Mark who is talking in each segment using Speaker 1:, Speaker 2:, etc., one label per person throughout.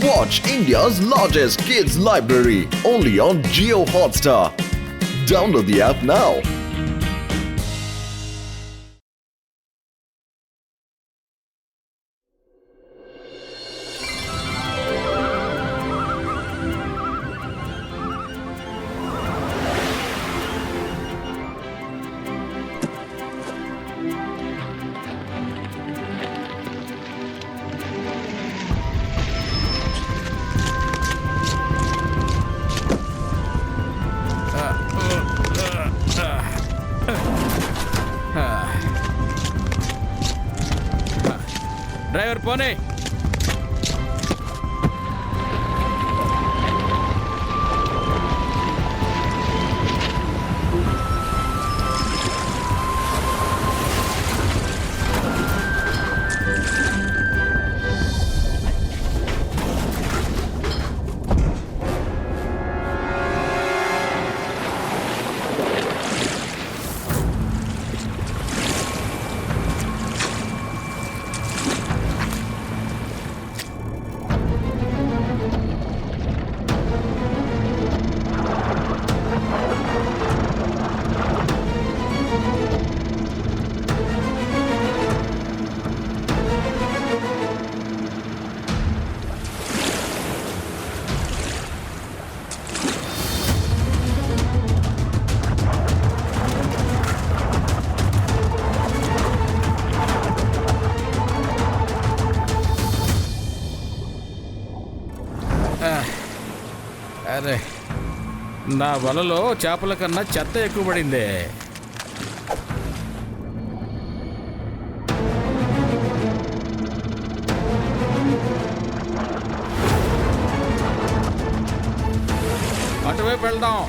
Speaker 1: Watch India's largest kids library only on Jio Hotstar. Download the app now.
Speaker 2: Driver పోనీ. అరే, నా వలలో చేపల కన్నా చెత్త ఎక్కువ పడింది. అటువైపు వెళ్దాం.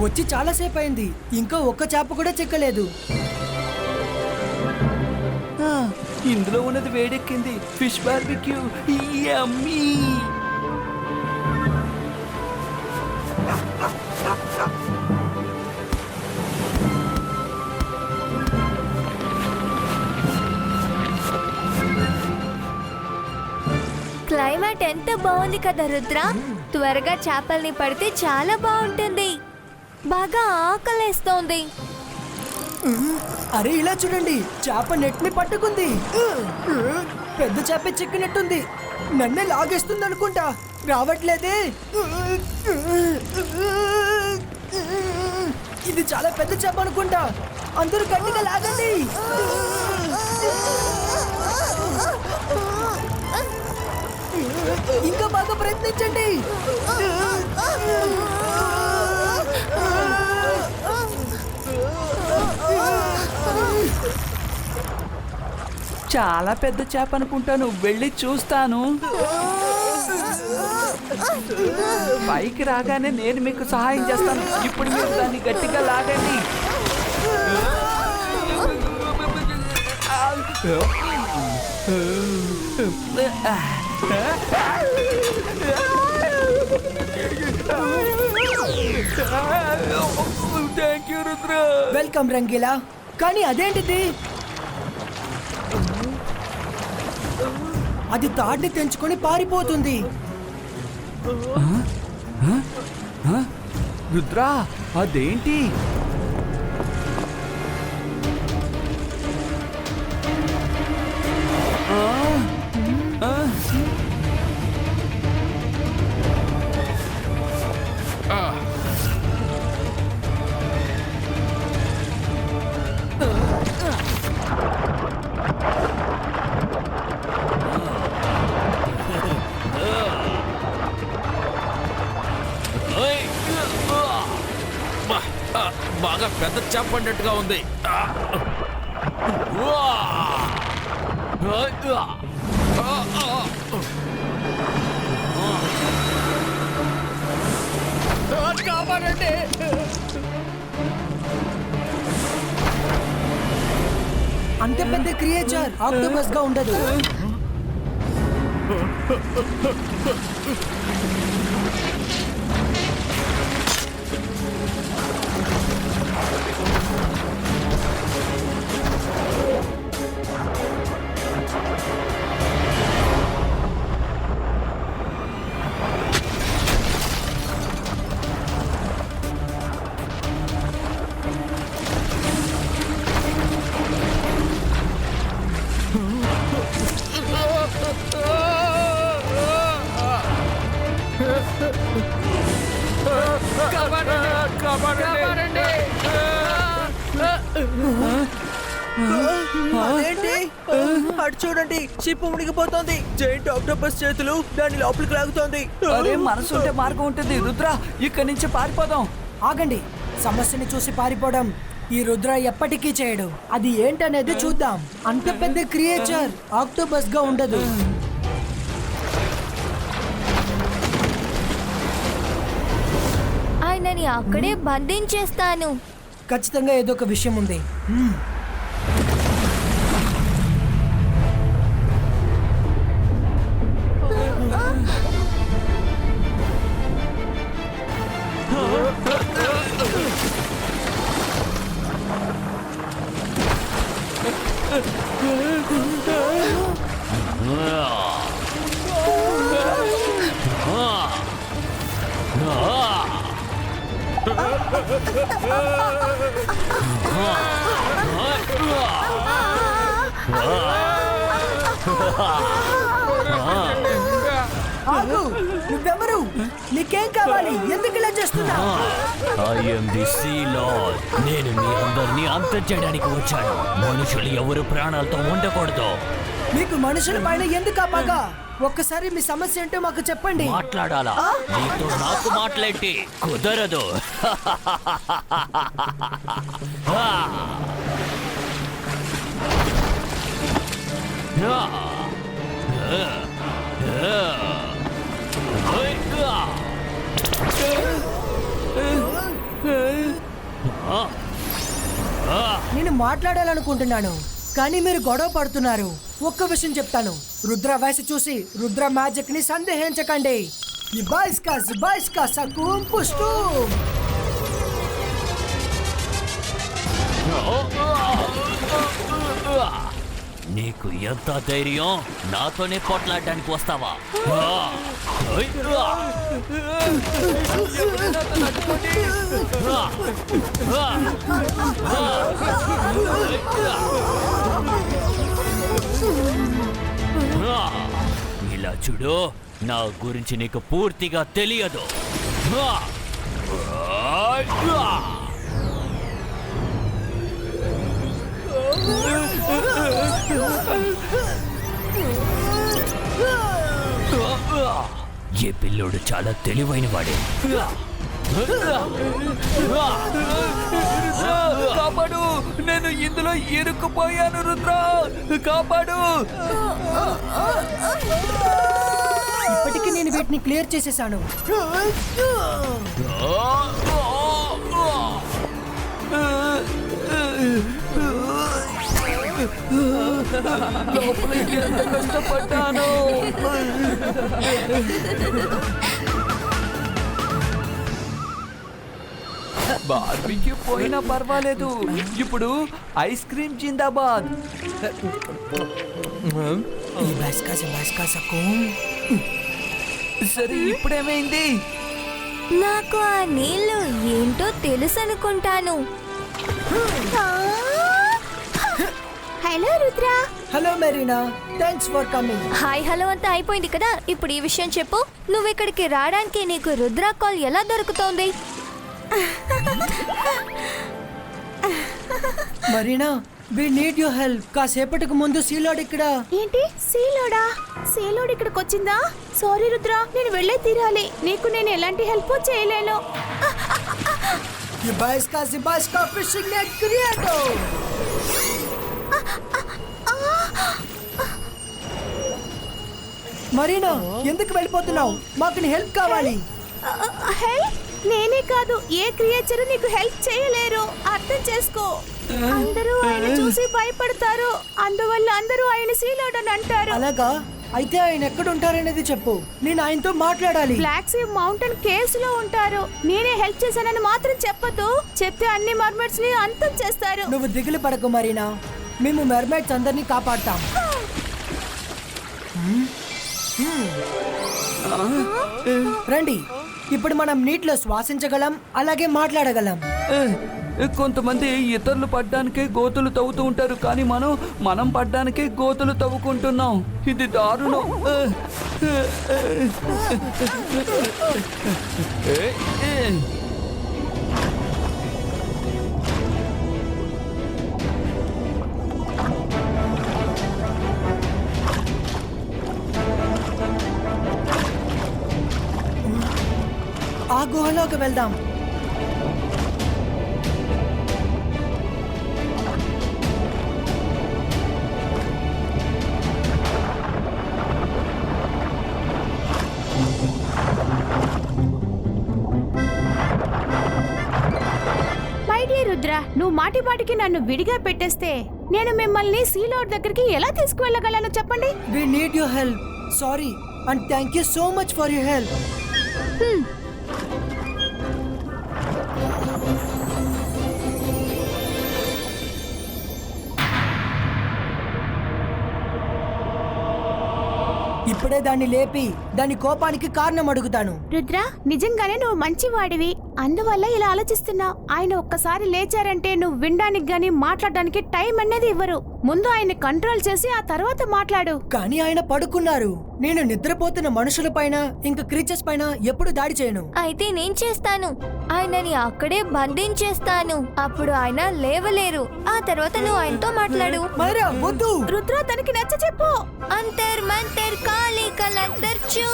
Speaker 3: వచ్చి చాలాసేపు అయింది, ఇంకా ఒక్క చేప కూడా చిక్కలేదు.
Speaker 4: ఇందులో ఉన్నది వేడెక్కింది. ఫిష్ బార్బిక్యూ యమ్మీ.
Speaker 5: క్లైమేట్ ఎంత బాగుంది కదా రుద్ర. త్వరగా చేపల్ని పడితే చాలా బాగుంటుంది. బాగా ఆకలేస్తోంది.
Speaker 3: అరే ఇలా చూడండి, చేప నెట్ ని పట్టుకుంది. పెద్ద చేప చిక్కినట్టుంది. నన్నే లాగేస్తుంది అనుకుంటా. రావట్లేదే. ఇది చాలా పెద్ద చేప అనుకుంటా. అందరూ గట్టిగా లాగండి. ఇంకా బాగా ప్రయత్నించండి.
Speaker 4: చాలా పెద్ద చేప అనుకుంటాను. వెళ్ళి చూస్తాను. పైకి రాగానే నేను మీకు సహాయం చేస్తాను. ఇప్పుడు మీరు దాన్ని గట్టిగా లాగండి. Thank you Rudra.
Speaker 3: Welcome Rangeela. కానీ అదేంటిది? అది తాడిని తెంచుకొని పారిపోతుంది.
Speaker 4: రుద్ర, అదేంటి?
Speaker 2: బాగా పెద్ద చేప పడినట్టుగా ఉంది. కాపాడండి.
Speaker 3: అంత పెద్ద క్రియేచర్ ఆక్టోపస్ గా ఉండదు.
Speaker 2: కాపాడండి.
Speaker 3: అదేంటి అటు చూడండి, షిప్ మునిగిపోతుంది. జైంట్ ఆక్టోపస్ చేతులు దాని లోపలికి లాగుతోంది.
Speaker 4: అరే మనసు ఉంటే మార్గం ఉంటుంది రుద్ర, ఇక్కడి నుంచి పారిపోదాం.
Speaker 3: ఆగండి, సమస్యని చూసి పారిపోవడం ఈ రుద్ర ఎప్పటికీ చేయడు. అది ఏంటనేది చూద్దాం. అంత పెద్ద క్రియేచర్ ఆక్టోపస్ గా ఉండదు.
Speaker 5: ఆయనని అక్కడే బంధించేస్తాను.
Speaker 3: ఖచ్చితంగా ఏదో ఒక విషయం ఉంది. ఆగు, నువ్వెవరు? నీకేం కావాలి? ఎందుకు ఇలా చేస్తున్నావు?
Speaker 6: I'm the sea lord. నేను మీ అందరినీ అంతం చేయడానికి వచ్చాను. మనుషులు ఎవరు ప్రాణాలతో ఉండకూడదు.
Speaker 3: మీకు మనుషుల పైన ఎందుకు ఆ పగ? ఒక్కసారి మీ సమస్య ఏంటో మాకు చెప్పండి.
Speaker 6: మాట్లాడాలా? నీతో నాకు మాట్లాడి కుదరదు.
Speaker 3: నేను మాట్లాడాలనుకుంటున్నాను, కానీ మీరు గొడవ పడుతున్నారు. ఒక్క విషయం చెప్తాను, రుద్ర వయసు చూసి రుద్ర మ్యాజిక్ ని సందేహించకండి. ఇబాయిస్కా సకూం పుష్టు.
Speaker 6: నీకు ఎంత ధైర్యం? నాతోనే పోట్లాడడానికి వస్తావా? ఇలా చూడు, నా గురించి నీకు పూర్తిగా తెలియదు. ఈ పిల్లోడు చాలా తెలివైన వాడే.
Speaker 4: కాపాడు, నేను ఇందులో ఇరుక్కుపోయాను రుద్ర, కాపాడు.
Speaker 3: ఇప్పటికీ నేను వీటిని క్లియర్ చేసేసాను.
Speaker 4: లోపలికి ఎంత కష్టపడ్డాను. బార్బీక్యూ పోయినా పర్వాలేదు, ఇప్పుడు ఐస్ క్రీమ్ జిందాబాద్.
Speaker 3: ఇబాయిస్కా సకూం.
Speaker 4: సరే, ఇప్పుడేమైంది?
Speaker 5: నాకు ఆ నీళ్లు ఏంటో తెలుసు అనుకుంటాను. Hello Rudra.
Speaker 3: Hello Marina, thanks for coming.
Speaker 5: Hi hello అంతా అయిపోయింది కదా. ఇప్పుడు ఈ విషయం చెప్పు. నువ్వు ఇక్కడికి రావడానికి నీకు రుద్ర కాల్ ఎలా దొరుకుతోంది?
Speaker 3: Marina, we need your help. కాసేపటికి ముందు సీలోడ్ ఇక్కడ.
Speaker 7: ఏంటి సీలోడా? సీలోడ్ ఇక్కడికి వచ్చిందా? సారీ రుద్ర, నేను వెళ్ళే తీరాలి. నీకు నేను ఎలాంటి హెల్ప్ చేయలేను.
Speaker 3: ఇబాయిస్కా ఫిషింగ్ నెట్ క్రియేటో. మరీనా, ఎందుకు వెళ్ళిపోతున్నావు? మాకు నీ హెల్ప్ కావాలి.
Speaker 7: హెల్ప్? నేనే కాదు, ఏ క్రియేచర్ నీకు హెల్ప్ చేయలేరు. అర్థం చేసుకో. అందరూ ఆయన చూసి భయపడతారు, అందువల్ల అందరూ ఆయన సీలోడ్ అని అంటారు.
Speaker 3: అలాగా? అయితే ఆయన ఎక్కడ ఉంటారనేది చెప్పు, నేను ఆయనతో మాట్లాడాలి.
Speaker 7: బ్లాక్ సీ మౌంటైన్ కేవ్స్ లో ఉంటారు. నేనే హెల్ప్ చేశానని మాత్రం చెప్పదు. చెప్తే అన్ని మర్మెడ్స్ ని అంతం చేస్తారు.
Speaker 3: నువ్వు దిగులు పడకు మరీనా, మేము మెర్మైడ్స్ అందరినీ కాపాడతాం. రండి, ఇప్పుడు మనం నీటిలో శ్వాసించగలం, అలాగే మాట్లాడగలం.
Speaker 4: కొంతమంది ఇతరులు పడ్డానికే గోతులు తవ్వుతూ ఉంటారు, కానీ మనం పడ్డానికే గోతులు తవ్వుకుంటున్నాం. ఇది దారుణం.
Speaker 3: ఆ గుహలోకి వెళ్దాం.
Speaker 7: మై డియర్ రుద్ర, నువ్వు మాటి మాటికి నన్ను విడిగా పెట్టేస్తే నేను మిమ్మల్ని సీలోడ్ దగ్గరికి ఎలా తీసుకువెళ్ళగలను చెప్పండి.
Speaker 3: We need your help. Sorry and thank you so much for your help. ఇప్పుడే దాన్ని లేపి దాని కోపానికి కారణం అడుగుతాను.
Speaker 7: రుద్ర, నిజంగానే నువ్వు మంచివాడివి, అందువల్ల ఇలా ఆలోచిస్తున్నావు. ఆయన ఒక్కసారి లేచారంటే నువ్వు వినడానికి గాని మాట్లాడడానికి టైం అనేది ఇవ్వరు. ముందు ఆయన కంట్రోల్ చేసి ఆ తర్వాత మాట్లాడు.
Speaker 3: కానీ ఆయన పడుకున్నారు. నేను నిద్రపోతున్న మనుషుల పైన ఇంకా క్రీచర్స్ పైన ఎప్పుడు దాడి చేయను.
Speaker 5: అయితే నేను చేస్తాను. ఆయనని అక్కడే బంధించేస్తాను. అప్పుడు ఆయన లేవలేరు. ఆ తర్వాత నువ్వు ఆయనతో మాట్లాడు.
Speaker 3: మైరా వద్దు.
Speaker 7: రుద్ర, తనకి నచ్చ చెప్పు.
Speaker 5: అంతర్ మంతర్ కాళీ కలంతర్ చూ.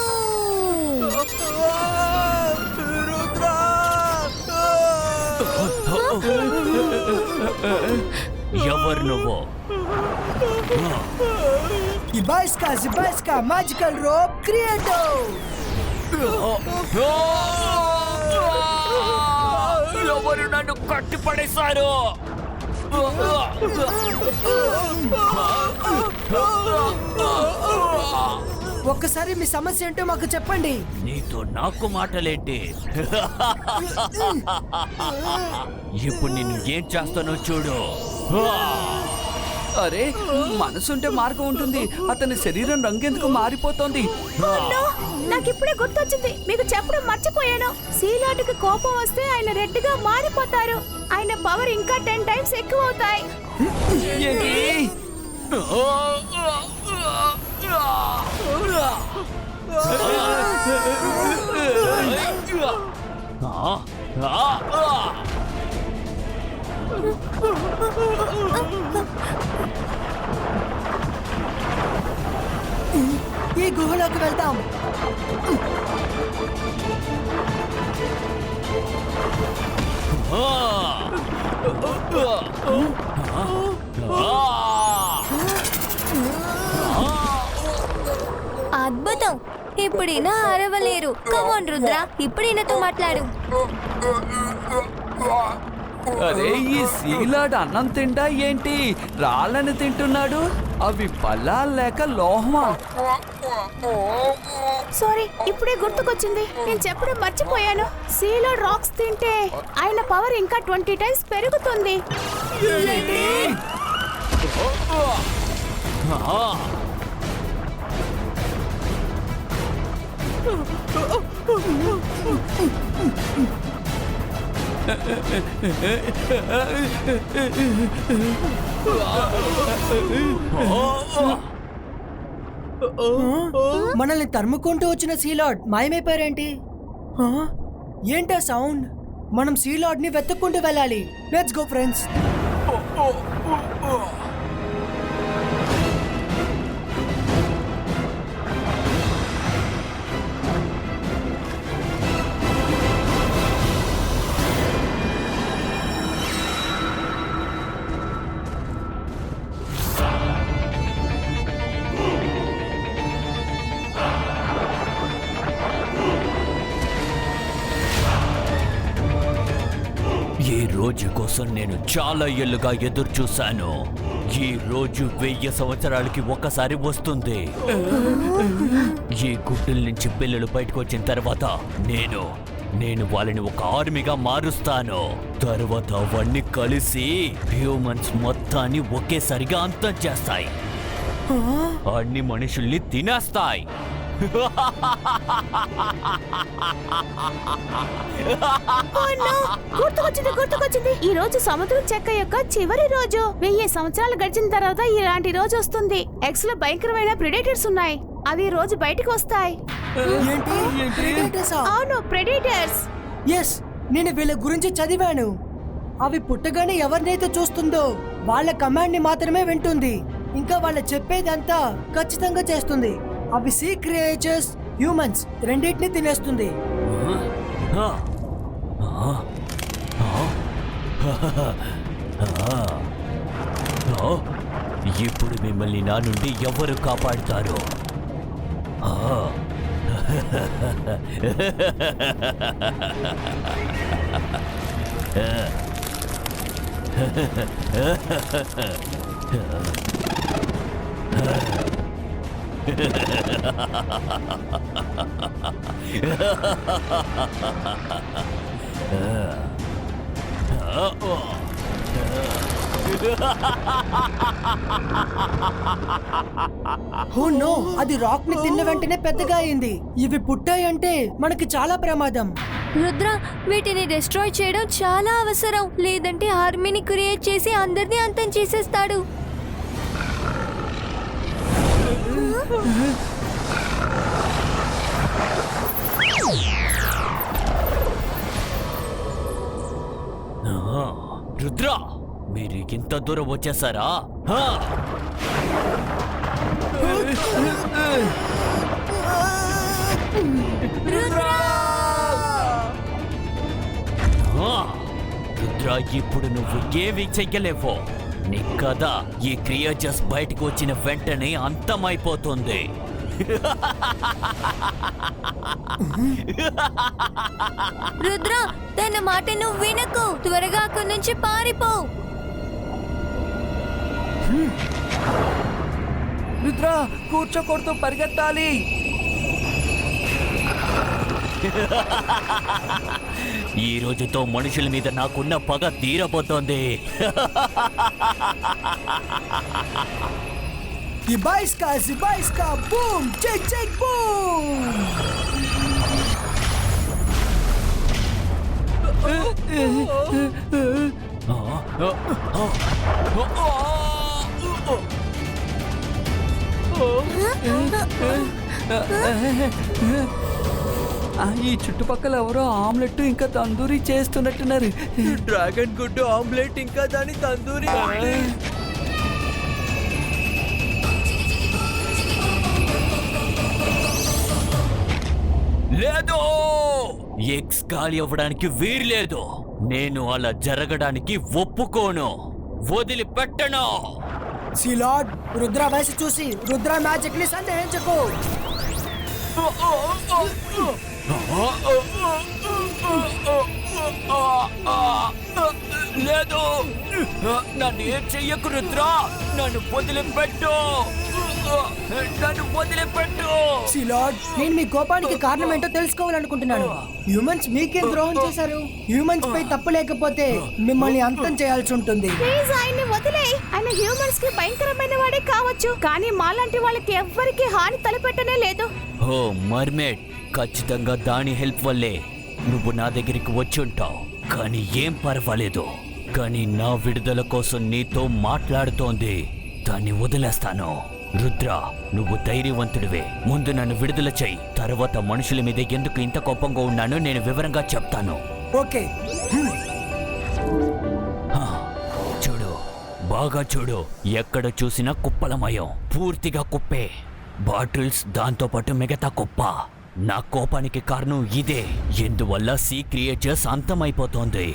Speaker 6: ఎవరు నువ్వు?
Speaker 3: జిబాయిస్కా మ్యాజికల్ రోప్ క్రియేటర్.
Speaker 6: ఎవరు నన్ను కట్టిపడేశారు?
Speaker 3: ఒక్కసారి మీ సమస్య ఏంటో మాకు చెప్పండి.
Speaker 6: నీతో నాకు మాటలేంటి? ఇప్పుడు నేను ఏం చేస్తానో చూడు.
Speaker 4: అరే, మనసుంటే మార్గం ఉంటుంది. అతని శరీరం రంగెందుకు మారిపోతోంది?
Speaker 7: నాకు ఇప్పుడే గుర్తొచ్చింది, మీకు చెప్పడం మర్చిపోయాను. సీలాటుకి కోపం వస్తే ఆయన రెడ్ గా మారిపోతారు. ఆయన పవర్ ఇంకా 10 టైమ్స్ ఎక్కువ అవుతాయి.
Speaker 4: ఏంటి?
Speaker 3: ఈ గుహలోకి వెళ్తాం.
Speaker 5: అద్భుతం. ఇప్పుడైనా అరవలేరు. కమాన్ రుద్ర, ఇప్పుడైనాతో మాట్లాడు.
Speaker 4: అరే, ఈ సీలాడ్ అన్నం తింటా ఏంటి? రాళ్ళని తింటున్నాడు. అవి పల్లాలు లేక లోహమా?
Speaker 7: సారీ, ఇప్పుడే గుర్తుకొచ్చింది, నేను చెప్పడం మర్చిపోయాను. సీలాడ్ రాక్స్ తింటే ఆయన పవర్ ఇంకా 20 టైమ్స్ పెరుగుతుంది.
Speaker 3: మనల్ని తరుముకుంటూ వచ్చిన సీలాడ్ మాయమైపోయారేంటి? ఏంటా సౌండ్? మనం సీలాడ్ ని వెతుక్కుంటూ వెళ్ళాలి. Let's go friends.
Speaker 6: ఈ రోజు కోసం నేను చాలా ఏళ్ళుగా ఎదురు చూశాను. ఈ రోజు 1000 సంవత్సరాలకి ఒకసారి వస్తుంది. ఈ గుడ్డుల నుంచి పిల్లలు బయటకు వచ్చిన తర్వాత నేను వాళ్ళని ఒక ఆర్మీగా మారుస్తాను. తర్వాత అవన్నీ కలిసి హ్యూమన్స్ మొత్తాన్ని ఒకేసారిగా అంతం చేస్తాయి. అన్ని మనుషుల్ని తినేస్తాయి.
Speaker 7: గుర్తుకొచ్చింది. ఈ రోజు సముద్రం చెక్క యొక్క చివరి రోజు. 1000 సంవత్సరాలు గడిచిన తర్వాత ఇలాంటి రోజు వస్తుంది. ఎక్స్ లో భయంకరమైన ప్రెడేటర్స్ ఉన్నాయి. అవి రోజు బయటకు వస్తాయి. అవును, ప్రెడేటర్స్.
Speaker 3: ఎస్, నేను వీళ్ళ గురించి చదివాను. అవి పుట్టగానే ఎవరినైతే చూస్తుందో వాళ్ళ కమాండ్ ని మాత్రమే వింటుంది. ఇంకా వాళ్ళు చెప్పేదంతా ఖచ్చితంగా చేస్తుంది. అవి సీ క్రియేచర్స్, హ్యూమన్స్ రెండింటిని తినేస్తుంది.
Speaker 6: ఆ, ఆ, ఆ, ఆ, ఇప్పుడు మిమ్మల్ని నా నుండి ఎవరు కాపాడుతారు? ఆ.
Speaker 3: ఓ నో, అది రాక్ ని తిన్న వెంటనే పెద్దగా అయింది. ఇవి పుట్టాయంటే మనకి చాలా ప్రమాదం.
Speaker 5: రుద్ర, వీటిని డిస్ట్రాయ్ చేయడం చాలా అవసరం, లేదంటే ఆర్మీని క్రియేట్ చేసి అందరినీ అంతం చేసేస్తాడు.
Speaker 6: రుద్ర, మీరు ఇంత దూరం వచ్చేసారా? రుద్ర, ఇప్పుడు నువ్వు ఏమి చెయ్యలేవో. నీ కథ ఈ క్రియేచర్స్ బయటకు వచ్చిన వెంటనే అంతమైపోతుంది.
Speaker 5: రుద్ర, తన మాట నువ్వు వినకు, త్వరగా అక్కడి నుంచి పారిపో.
Speaker 4: రుద్ర, కూర్చోకూడదు, పరిగెత్తాలి.
Speaker 6: ఈ రోజుతో మనుషుల మీద నాకున్న పగ తీరబోతోంది.
Speaker 3: Zibaiska, boom! Check, boom!
Speaker 4: ఈ చుట్టుపక్కల ఎవరో ఆమ్లెట్ ఇంకా తందూరి చేస్తున్నట్టున్నారు.
Speaker 6: డ్రాగన్ గుడ్డు ఆమ్లెట్ ఇంకా దాని తందూరి. లేదు, ఎగ్స్ ఖాళీ అవ్వడానికి వీల్లేదు. నేను అలా జరగడానికి ఒప్పుకోను, వదిలిపెట్టను.
Speaker 3: సిలాడ్, రుద్ర వయసు చూసి రుద్ర మ్యాజిక్ ని సందేహించకు.
Speaker 6: లేదు, నన్ను ఏం చెయ్యకు రుద్ర, నన్ను వదిలిపెట్టు, నన్ను వదిలిపెట్టు.
Speaker 3: సిలాడ్, నేను మీ కోపానికి కారణం ఏంటో తెలుసుకోవాలనుకుంటున్నాను. హ్యూమన్స్ మీకేం ద్రోహం చేశారు? హ్యూమన్స్ పై తప్పు లేకపోతే మిమ్మల్ని అంతం చేయాల్సి ఉంటుంది.
Speaker 7: ప్లీజ్ ఆయన్ని వదిలేయ్. ఆయన హ్యూమన్స్ కి భయంకరమైన వాడే కావచ్చు, కానీ మాలాంటి వాళ్ళకి ఎవ్వరికి హాని తలపెట్టనే లేదు.
Speaker 6: ఓ మర్మేడ్, ఖచ్చితంగా దాని హెల్ప్ వల్లే నువ్వు నా దగ్గరికి వచ్చి ఉంటావు. కానీ ఏం పర్వాలేదు, కానీ నా విడుదల కోసం నీతో మాట్లాడుతోంది. దాన్ని వదిలేస్తాను. రుద్ర, నువ్వు ధైర్యవంతుడివే. ముందు నన్ను విడుదల చెయ్యి, తర్వాత మనుషుల మీద ఎందుకు ఇంత కోపంగా ఉన్నానో నేను వివరంగా చెప్తాను.
Speaker 3: ఓకే.
Speaker 6: చూడు, బాగా చూడు, ఎక్కడ చూసినా కుప్పలమయం, పూర్తిగా కుప్పే. బాటిల్స్, దాంతో పాటు మిగతా కుప్ప. నా కోపానికి కారణం ఇదే. ఎందువల్ల సీ క్రియేచర్స్ అంతమైపోతోంది.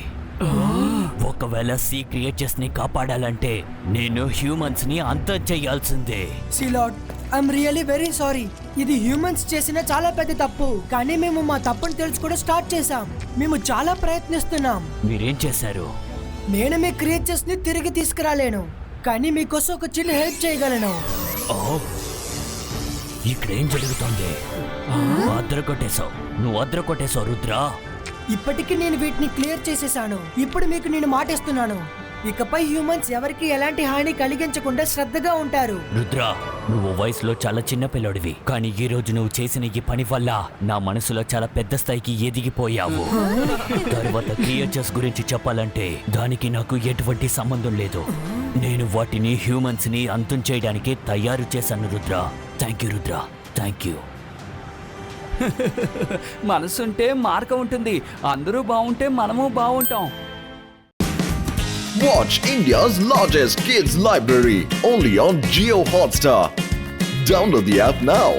Speaker 6: ఒకవేళ సీ క్రియేచర్స్ ని కాపాడాలంటే నేను హ్యూమన్స్ ని అంతం చేయాల్సిందే.
Speaker 3: సిలాడ్, ఐఎమ్ రియల్లీ వెరీ సారీ. ఇది హ్యూమన్స్ చేసిన చాలా పెద్ద తప్పు, కానీ మేము మా తప్పును తెలుసుకోవడం స్టార్ట్ చేసాం. మేము చాలా ప్రయత్నిస్తున్నాం.
Speaker 6: మీరేం చేశారు?
Speaker 3: నేను మీ క్రియేచర్స్ ని తిరిగి తీసుకురాలేను, కానీ మీకోసం ఒక చిన్న హెల్ప్ చేయగలను.
Speaker 6: ఇక్కడేం జరుగుతోంది? నువ్వు అద్రకొట్టేశావు రుద్ర.
Speaker 3: ఇప్పటికీ నేను వీటిని క్లియర్ చేసేసాను. ఇప్పుడు మీకు నేను మాటిస్తున్నాను, ఇకపై హ్యూమన్స్ ఎవరికి ఎలాంటి హాని కలిగించకుండా శ్రద్ధగా ఉంటారు.
Speaker 6: రుద్ర, నువ్వు వయసులో చాలా చిన్న పిల్లోడివి, కానీ ఈ రోజు నువ్వు చేసిన ఈ పని వల్ల నా మనసులో చాలా పెద్ద స్థాయికి ఎదిగిపోయావు. తర్వాత క్రియేచర్స్ గురించి చెప్పాలంటే దానికి నాకు ఎటువంటి సంబంధం లేదు. నేను వాటిని హ్యూమన్స్ ని అంతం చేయడానికి తయారు చేశాను Rudra. Thank you Rudra, thank you.
Speaker 4: మనసుంటే మార్గం ఉంటుంది. అందరూ బాగుంటే మనము బాగుంటాం.
Speaker 1: Watch India's largest kids library only on Jio Hotstar. Download the app now.